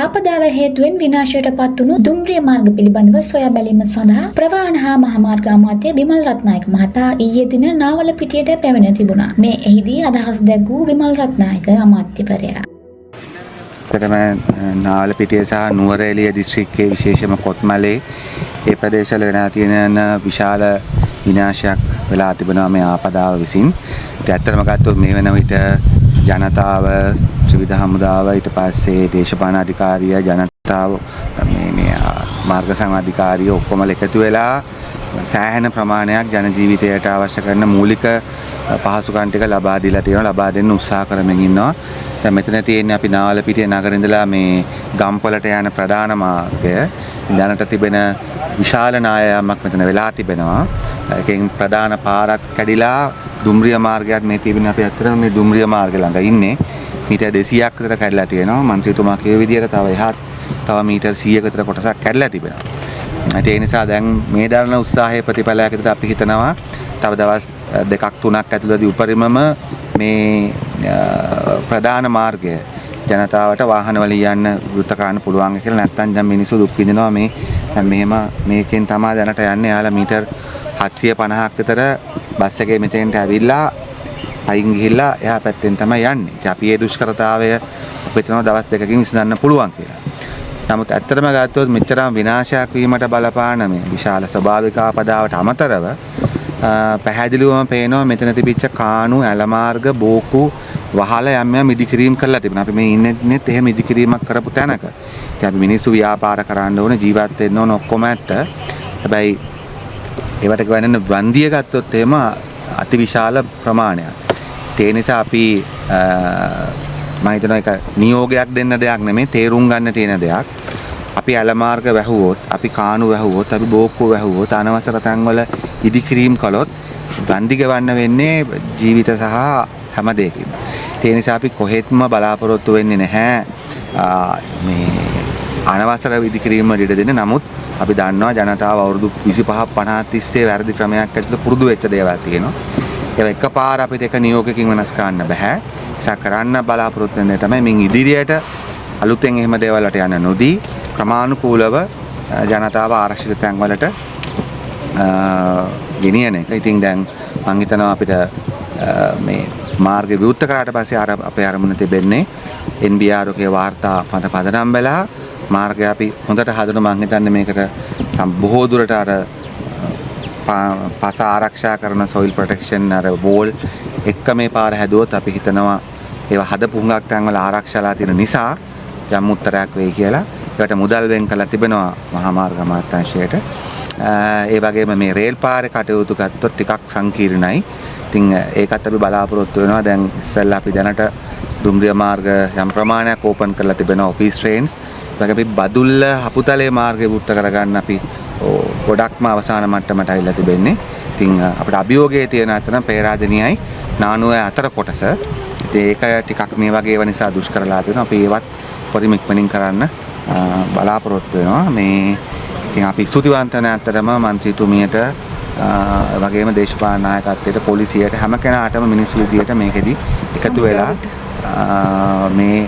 ආපදාව හේතුවෙන් විනාශයට පත් වුණු දුම්රිය මාර්ග පිළිබඳව සොයා බැලීම සඳහා ප්‍රවාහන හා මහමාර්ග අමාත්‍ය විමල් රත්නායක මහතා ඊයේ දින නාවලපිටියට පැමිණ තිබුණා. මේ එහිදී අදහස් දැක්වූ විමල් රත්නායක අමාත්‍යවරයා ප්‍රථම නාවලපිටිය සහ නුවරඑළිය දිස්ත්‍රික්කයේ විශේෂම කොත්මලේ ඒ ප්‍රදේශවල වෙලා තියෙන විශාල විනාශයක් වෙලා තිබෙනවා මේ ආපදාව විසින්. ඒත් ඇත්තටම ගත්තොත් මේ වෙන විට ජනතාව ත්‍රිවිධ හමුදාව ඊට පස්සේ දේශපාලන අධිකාරිය ජනතාව මේ මාර්ග සංවර්ධිකාරිය ඔක්කොම එකතු වෙලා සෑහෙන ප්‍රමාණයක් ජන ජීවිතයට අවශ්‍ය කරන මූලික පහසුකම් ටික ලබා දීලා තියෙනවා, ලබා දෙන්න උත්සාහ කරමින් ඉන්නවා. දැන් මෙතන තියෙන්නේ අපි නාවලපිටිය නගර ඉඳලා මේ ගම්පොලට යන ප්‍රධාන මාර්ගය. දැනට තිබෙන විශාල නායයක් මෙතන වෙලා තිබෙනවා. ඒකෙන් ප්‍රධාන පාරක් කැඩිලා දුම්රිය මාර්ගයක් මේ තිබෙන අපි අතරම මේ දුම්රිය මාර්ගය ළඟ ඉන්නේ. මීටර් 200ක් විතර කැඩලා තියෙනවා. මන්ත්‍රීතුමා කියව විදිහට තව එහාත් තව මීටර් 100ක විතර කොටසක් කැඩලා තිබෙනවා. ඒ නිසා දැන් මේ දරන උත්සාහයේ ප්‍රතිඵලයක් විදිහට අපි හිතනවා තව දවස් 2ක් 3ක් ඇතුළතදී උපරිමම මේ ප්‍රධාන මාර්ගය ජනතාවට වාහන වලින් යන්න විවෘත කරන්න පුළුවන් කියලා. නැත්නම් දැන් මිනිස්සු දුක් විඳිනවා මේ දැන් මෙහෙම මේකෙන් තමයි දැනට යන්නේ. යාලා මීටර් 750ක් විතර බස් එකේ මෙතෙන්ට ඇවිල්ලා අයින් ගිහිල්ලා එහා පැත්තෙන් තමයි යන්නේ. ඉතින් අපි මේ දුෂ්කරතාවය අපිට තන දවස් 2කින් විසඳන්න පුළුවන් කියලා. නමුත් ඇත්තටම ගත්තොත් මෙච්චරම විනාශයක් වීමට බලපාන මේ විශාල ස්වභාවික ආපදාවට අමතරව පැහැදිලිවම පේනවා මෙතන තිබිච්ච කාණු ඇලමාර්ග බෝකු වහල යම් යම් ඉදිකිරීම් කරලා තිබෙනවා. අපි මේ ඉන්නේත් එහෙම ඉදිකිරීමක් කරපු තැනක. ඉතින් අපි මිනිස්සු ව්‍යාපාර කරන්න ඕන, ජීවත් වෙන්න ඕන ඔක්කොම ඇත්ත. හැබැයි ඒවට ගවන්න වන්දිය ගත්තොත් එහෙම අතිවිශාල ප්‍රමාණයක්. ඒ නිසා අපි මම හිතනවා ඒක නියෝගයක් දෙන්න දෙයක් නෙමෙයි, තේරුම් ගන්න තියෙන දෙයක්. අපි ඇලමාර්ග වැහුවොත්, අපි කාණු වැහුවොත්, අපි බෝක්කුව වැහුවොත්, අනවසර තැන්වල ඉදිකිරීම් කළොත් වන්දි ගවන්න වෙන්නේ ජීවිත සහ හැම දෙයකින්ම. ඒ නිසා අපි කොහෙත්ම බලාපොරොත්තු වෙන්නේ නැහැ මේ අනවසර ඉදිකිරීම් වලට ඉඩ දෙන්න. නමුත් අපි දන්නවා ජනතාව අවුරුදු 25ක් 50ක් තිස්සේ වැරදි ක්‍රමයක් ඇතුළත පුරුදු වෙච්ච දේවල් තියෙනවා. ඒක එකපාර අපිට එක නියෝගකින් වෙනස් කරන්න බෑ. ඒක කරන්න බලාපොරොත්තු වෙන්නේ තමයි මින් ඉදිරියට අලුතෙන් එහෙම දේවල් වලට යන්න නොදී ක්‍රමානුකූලව ජනතාව ආරක්ෂිත තැන් වලට ගෙනියන එක. ඉතින් දැන් මම හිතනවා අපිට මේ මාර්ග විවෘත කරාට පස්සේ අපේ අරමුණ තිබෙන්නේ NBR එකේ වාර්තා පදනම් වෙලා මාර්ගය අපි හොඳට හදන මම හිතන්නේ මේකට බොහෝ දුරට අර පස ආරක්ෂා කරන සොයිල් ප්‍රොටෙක්ෂන් අර වෝල් එක්ක මේ පාර හැදුවොත් අපි හිතනවා ඒවා හදපු හුඟක් තැන්වල ආරක්ෂාලා තියෙන නිසා යම් උත්තරයක් වෙයි කියලා. ඒකට මුදල් වෙන් කරලා තිබෙනවා මහා මාර්ග අමාත්‍යාංශයට. ඒ වගේම මේ රේල් පාරේ කටයුතු ගත්තොත් ටිකක් සංකීර්ණයි. ඉතින් ඒකත් අපි බලාපොරොත්තු වෙනවා. දැන් ඉස්සෙල්ලා අපි දැනට දුම්රිය මාර්ග යම් ප්‍රමාණයක් ඕපන් කරලා තිබෙනවා ඔෆිස් ට්‍රේන්ස්. ඒක අපි බදුල්ල හපුතලේ මාර්ගය වෘත්ත කරගන්න අපි ගොඩක්ම අවසාන මට්ටමට අවිලා තිබෙන්නේ. ඉතින් අපිට අභියෝගයේ තියෙන අතර පේරාදෙනියයි නානුවයි අතර කොටස. ඉතින් ඒක ටිකක් මේ වගේ ඒවා නිසා දුෂ්කරලා තියෙනවා. අපි ඒවත් පරිම ඉක්මනින් කරන්න බලාපොරොත්තු වෙනවා. මේ ඉතින් අපි ස්තුතිවන්ත නැත්තරම මන්ත්‍රීතුමියට වගේම දේශපාලන නායකත්වයට පොලිසියට හැම කෙනාටම මිනිස්සු විදියට මේකෙදි එකතු වෙලා මේ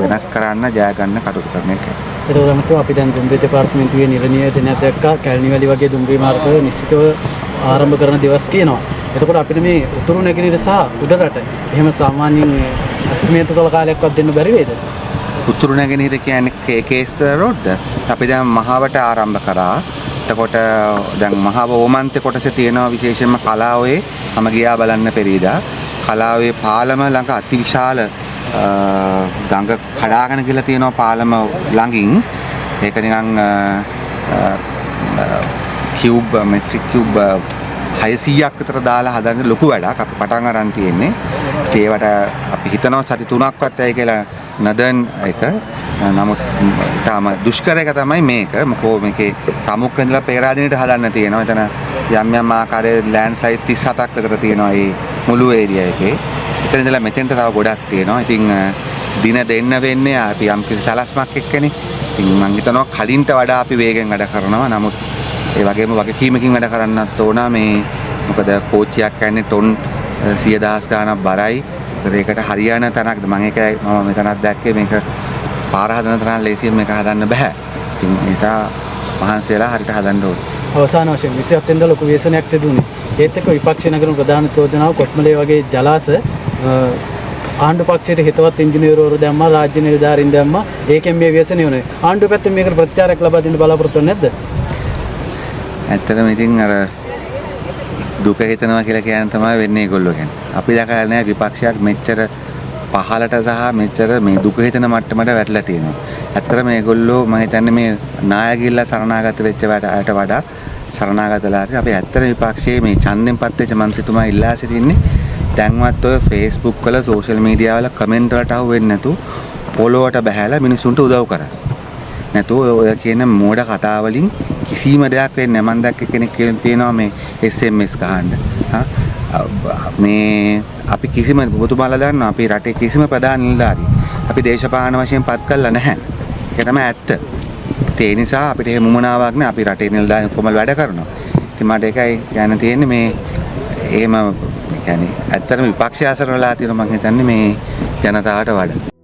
වෙනස් කරන්න ජය ගන්න කටයුතු කරන එක. ඒතකොට අමතව අපි දැන් දුම්රිය දෙපාර්තමේන්තුවේ නිර්ණය දෙන්නත් දැක්කා කැලණිවැලි වගේ දුම්රිය මාර්ග නිශ්චිතව ආරම්භ කරන දවස් කියනවා. එතකොට අපිට මේ උතුරු නැගෙනහිර සහ උඩරට එහෙම සාමාන්‍යයෙන් ඇස්ටිමේට් කළ කාලයක්වත් දෙන්න බැරි වේද? උතුරු නැගෙනහිර කියන්නේ කේකේස් රෝඩ්ද? අපි දැන් මහවට ආරම්භ කරා. එතකොට දැන් මහව ඕමන්තේ කොටසේ තියෙනවා විශේෂයෙන්ම කලාවේ මම ගියා බලන්න පෙරීදා. කලාවේ පාලම ළඟ අතිවිශාල ගඟ කඩාගෙන ගිහලා තියෙනවා පාලම ළඟින්. ඒක නිකන් කියුබ් මෙට්‍රික් කියුබ් 600ක් විතර දාලා හදන්න ලොකු වැඩක්. අපි පටන් අරන් තියෙන්නේ. ඒවට අපි හිතනවා සති 3ක්වත් ඇයි කියලා නදන් එක. නමුත් තාම දුෂ්කර එක තමයි මේක. මොකෝ මේකේ ප්‍රමුඛ ඉඳලා පේරාදෙනියට හදන්න තියෙනවා. එතන යම් යම් ආකාරයේ ලෑන්ඩ් සයිට් 37ක් විතර තියෙනවා මේ මුළු ඒරියා එකේ. එතන ඉඳලා මෙතෙන්ට තව ගොඩක් තියෙනවා. ඉතින් දින දෙන්න වෙන්නේ අපි යම් කිසි සලස්මක් එක්කනේ. ඉතින් මම හිතනවා කලින්ට වඩා අපි වේගෙන් වැඩ කරනවා. නමුත් ඒ වගේම වගකීමකින් වැඩ කරන්නත් ඕන. මේ මොකද කෝච්චියක් යන්නේ ටොන් 100,000 ගාණක් බරයි. ඒකට හරියන තැනක්ද මම ඒකයි මම මෙතනක් දැක්කේ මේක පාර හදන තරම් ලේසියෙන් මේක හදන්න බෑ. ඉතින් ඒ නිසා මහන්සි වෙලා හරියට හදන්න ඕනේ. අවසාන වශයෙන් 27 වෙනිදා ලොකු ව්‍යසනයක් සිදු වුණේ. ඒත් එක්ක විපක්ෂ නගරන ප්‍රධාන යෝජනාව කොත්මලේ වගේ ජලාශ ආණ්ඩු පක්ෂයට හිතවත් ඉංජිනේරුවරු දැම්මා, රාජ්‍ය නිලධාරීන් දැම්මා. ඒකෙන් මේ ව්‍යසනය වුණේ. ආණ්ඩුව පැත්තෙන් මේකට ප්‍රතිචාරයක් ලබා දෙන්න බලාපොරොත්තු වෙන්නේ නැද්ද? ඇත්තටම ඉතින් අර දුක හිතනවා කියලා කියන තමයි වෙන්නේ ඒගොල්ලෝ කියන්නේ. අපි දැකලා නැහැ විපක්ෂයක් මෙච්චර පහලට සහ මෙච්චර මේ දුක හිතන මට්ටමට වැටලා තියෙනවා. ඇත්තටම මේගොල්ලෝ මම හිතන්නේ මේ නායකයිලා සරණාගත වෙච්ච වැඩට වඩා සරණාගතලා හරි අපි ඇත්තට විපක්ෂයේ මේ ඡන්දෙන් පත් වෙච්ච മന്ത്രിතුමා ඉල්ලා සිටින්නේ දැන්වත් ඔය Facebook වල සෝෂල් මීඩියා වල කමෙන්ට් වලට අහු වෙන්නේ නැතු පොළොවට බහැලා මිනිසුන්ට උදව් කරා. නැතු ඔය කියන මෝඩ කතා වලින් කිසිම දෙයක් වෙන්නේ නැහැ. මම දැක්ක කෙනෙක් කියන තියෙනවා මේ SMS ගහන්න. මේ අපි කිසිම ඔබතුමාලා දන්නවා අපි රටේ කිසිම ප්‍රධාන නිලධාරී අපි දේශපාලන වශයෙන් පත් කළා නැහැ. ඒක තමයි ඇත්ත. ඒ නිසා අපිට එහෙම මුමනාවක් නෑ. අපි රටේ නිලධාරීන් කොහොමද වැඩ කරනවා. ඉතින් මට ඒකයි කියන්න තියෙන්නේ මේ එහෙම يعني ඇත්තටම විපක්ෂය අසරණලා තියෙනවා මම හිතන්නේ මේ ජනතාවට වඩා.